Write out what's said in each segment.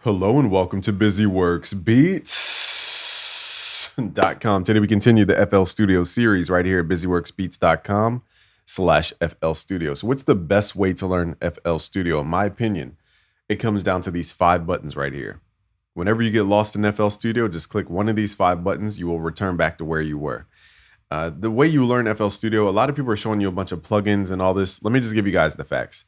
Hello and welcome to BusyWorksBeats.com. Today we continue the FL Studio series right here at BusyWorksBeats.com/FL Studio. So what's the best way to learn FL Studio? In my opinion, it comes down to these 5 buttons right here. Whenever you get lost in FL Studio, just click one of these 5 buttons. You will return back to where you were. The way you learn FL Studio, a lot of people are showing you a bunch of plugins and all this. Let me just give you guys the facts.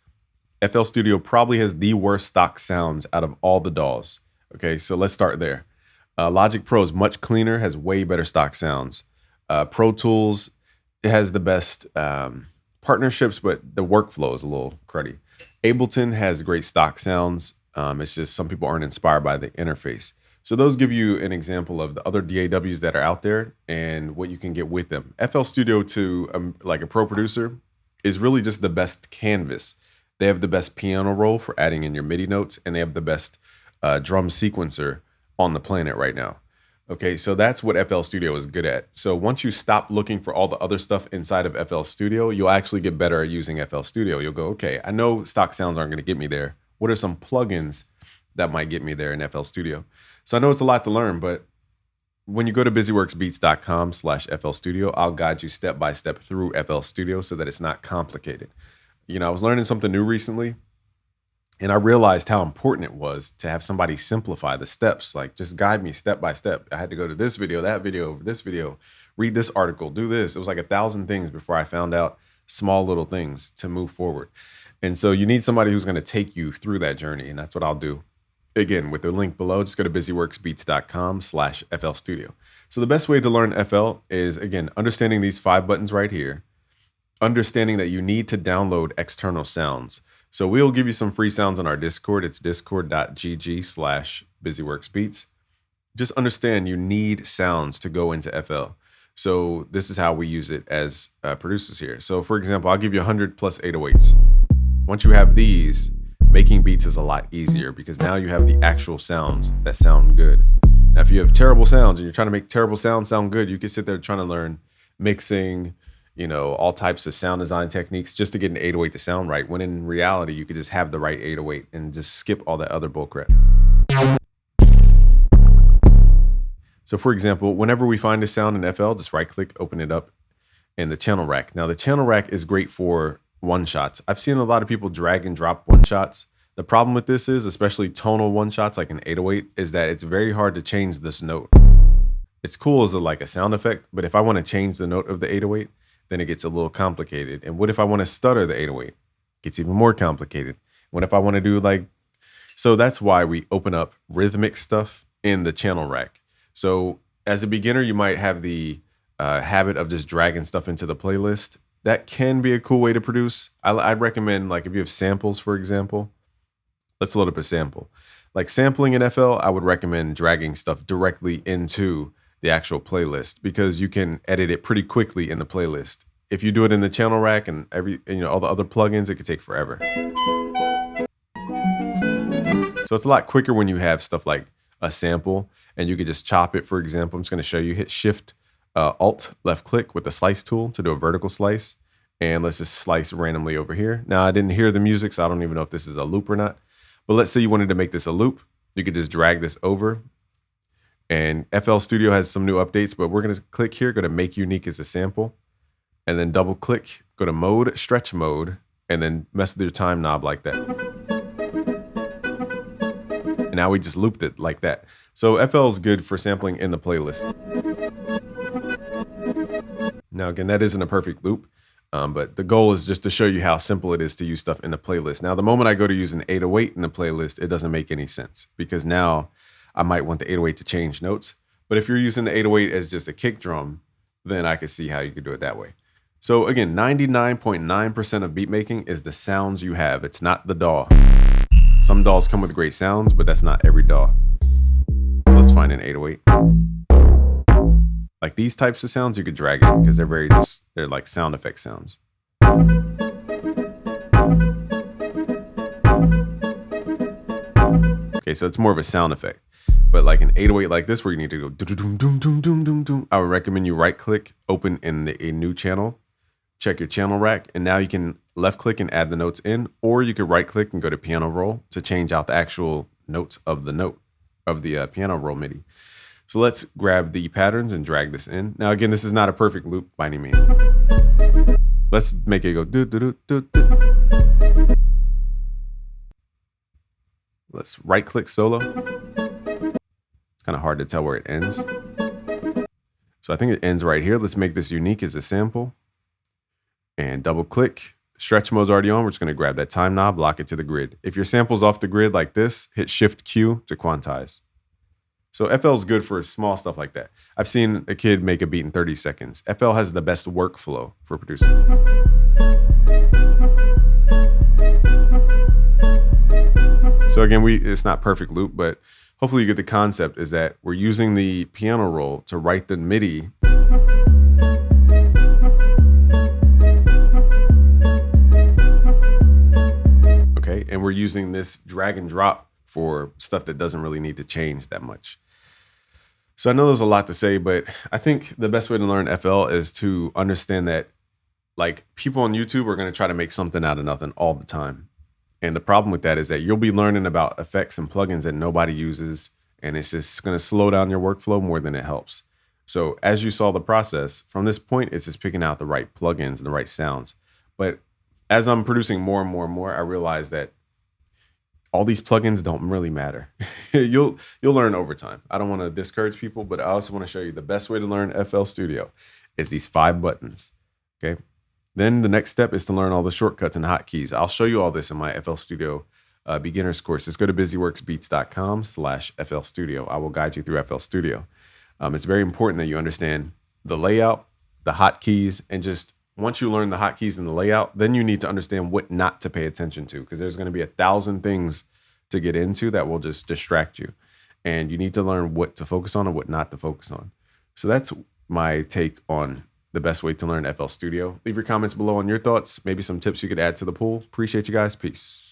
FL Studio probably has the worst stock sounds out of all the DAWs. Okay, so let's start there. Logic Pro is much cleaner, has way better stock sounds. Pro Tools, it has the best partnerships, but the workflow is a little cruddy. Ableton has great stock sounds. It's just some people aren't inspired by the interface. So those give you an example of the other DAWs that are out there and what you can get with them. FL Studio to like a pro producer is really just the best canvas. They have the best piano roll for adding in your MIDI notes, and they have the best drum sequencer on the planet right now. Okay, so that's what FL Studio is good at. So once you stop looking for all the other stuff inside of FL Studio, you'll actually get better at using FL Studio. You'll go, okay, I know stock sounds aren't going to get me there. What are some plugins that might get me there in FL Studio? So I know it's a lot to learn, but when you go to BusyWorksBeats.com/FL Studio, I'll guide you step by step through FL Studio so that it's not complicated. You know, I was learning something new recently, and I realized how important it was to have somebody simplify the steps, like just guide me step by step. I had to go to this video, that video, this video, read this article, do this. It was like 1,000 things before I found out small little things to move forward. And so you need somebody who's going to take you through that journey, and that's what I'll do. Again, with the link below, just go to BusyWorksBeats.com/FL Studio. So the best way to learn FL is, again, understanding these 5 buttons right here. Understanding that you need to download external sounds. So we'll give you some free sounds on our Discord. It's discord.gg/BusyWorksBeats. Just understand you need sounds to go into FL. So this is how we use it as producers here. So for example, I'll give you 100 plus 808s. Once you have these, making beats is a lot easier because now you have the actual sounds that sound good. Now, if you have terrible sounds and you're trying to make terrible sounds sound good, you can sit there trying to learn mixing, you know, all types of sound design techniques just to get an 808 to sound right, when in reality, you could just have the right 808 and just skip all that other bullcrap. So for example, whenever we find a sound in FL, just right click, open it up in the channel rack. Now the channel rack is great for one-shots. I've seen a lot of people drag and drop one-shots. The problem with this is, especially tonal one-shots like an 808, is that it's very hard to change this note. It's cool as like a sound effect, but if I want to change the note of the 808, then it gets a little complicated. And what if I want to stutter the 808? It gets even more complicated. What if I want to do so that's why we open up rhythmic stuff in the channel rack. So as a beginner, you might have the habit of just dragging stuff into the playlist. That can be a cool way to produce. I'd recommend, like, if you have samples, for example, let's load up a sample. Like sampling in FL, I would recommend dragging stuff directly into the actual playlist because you can edit it pretty quickly in the playlist. If you do it in the channel rack and all the other plugins, it could take forever. So it's a lot quicker when you have stuff like a sample and you could just chop it. For example, I'm just going to show you, hit Shift Alt left click with the slice tool to do a vertical slice. And let's just slice randomly over here. Now I didn't hear the music, so I don't even know if this is a loop or not. But let's say you wanted to make this a loop. You could just drag this over. And FL Studio has some new updates, but we're going to click here, go to Make Unique as a sample, and then double click, go to Mode, Stretch Mode, and then mess with your time knob like that. And now we just looped it like that. So FL is good for sampling in the playlist. Now, again, that isn't a perfect loop, but the goal is just to show you how simple it is to use stuff in the playlist. Now, the moment I go to use an 808 in the playlist, it doesn't make any sense because now I might want the 808 to change notes. But if you're using the 808 as just a kick drum, then I could see how you could do it that way. So again, 99.9% of beat making is the sounds you have. It's not the DAW. Some DAWs come with great sounds, but that's not every DAW. So let's find an 808. Like these types of sounds, you could drag in because they're like sound effect sounds. Okay, so it's more of a sound effect. But like an 808 like this, where you need to go doom doom doom doom doom doom, I would recommend you right click, open in a new channel, check your channel rack, and now you can left click and add the notes in, or you could right click and go to piano roll to change out the actual notes of the note of the piano roll MIDI. So let's grab the patterns and drag this in. Now, again, this is not a perfect loop by any means. Let's make it go do do do do do. Let's right click solo. It's kind of hard to tell where it ends. So I think it ends right here. Let's make this unique as a sample and double click. Stretch mode's already on. We're just going to grab that time knob, lock it to the grid. If your sample's off the grid like this, hit Shift Q to quantize. So FL is good for small stuff like that. I've seen a kid make a beat in 30 seconds. FL has the best workflow for producing. So again, it's not perfect loop, but hopefully you get the concept is that we're using the piano roll to write the MIDI. Okay, and we're using this drag and drop for stuff that doesn't really need to change that much. So I know there's a lot to say, but I think the best way to learn FL is to understand that like people on YouTube are going to try to make something out of nothing all the time. And the problem with that is that you'll be learning about effects and plugins that nobody uses, and it's just going to slow down your workflow more than it helps. So as you saw the process, from this point, it's just picking out the right plugins and the right sounds. But as I'm producing more and more and more, I realize that all these plugins don't really matter. You'll learn over time. I don't want to discourage people, but I also want to show you the best way to learn FL Studio is these 5 buttons. Okay. Then the next step is to learn all the shortcuts and hotkeys. I'll show you all this in my FL Studio beginners course. Just go to busyworksbeats.com/FL Studio. I will guide you through FL Studio. It's very important that you understand the layout, the hotkeys, and just once you learn the hotkeys and the layout, then you need to understand what not to pay attention to, because there's going to be 1,000 things to get into that will just distract you. And you need to learn what to focus on and what not to focus on. So that's my take on the best way to learn FL Studio. Leave your comments below on your thoughts, maybe some tips you could add to the pool. Appreciate you guys. Peace.